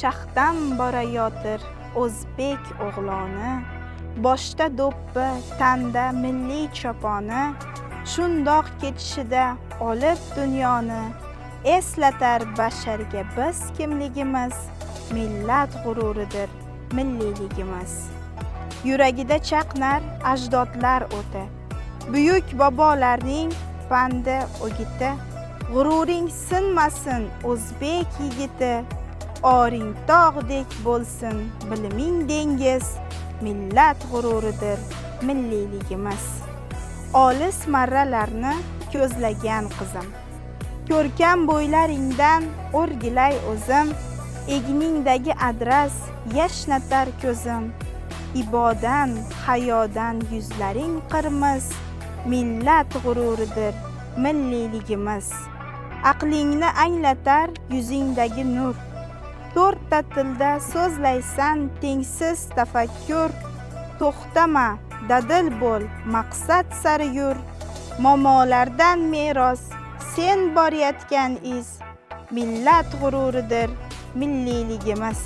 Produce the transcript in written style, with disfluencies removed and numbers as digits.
shaxdan borayotir o'zbek o'g'loni, boshda do'ppi, tanda milliy choponi, shundoq ketishida olib dunyoni, eslatar basharga biz kimligimiz, millat g'ururidir milliyligimiz. Yuragida chaqnar ajdodlar o'ti, buyuk bobolarning pandi o'giti, g'ururing sinmasin o'zbek yigiti, oring tog'dek bo'lsin biliming dengiz, millat g'ururidir milliyligimiz. Olis marralarni ko'zlagan qizim, ko'rkam bo'ylaringdan o'rgilay o'zim, egningdagi adras yashnatar ko'zim, ibodan, hayodan yuzlaring qirmiz, millat g'ururidir milliyligimiz. Aqlingni anglatar yuzingdagi nur, to'rtta tilda so'zlaysan tengsiz tafakkur, to'xtama, dadil bo'l, maqsad sari yur, momolardan meros sen borayotgan iz, millat g'ururidir milliyligimiz.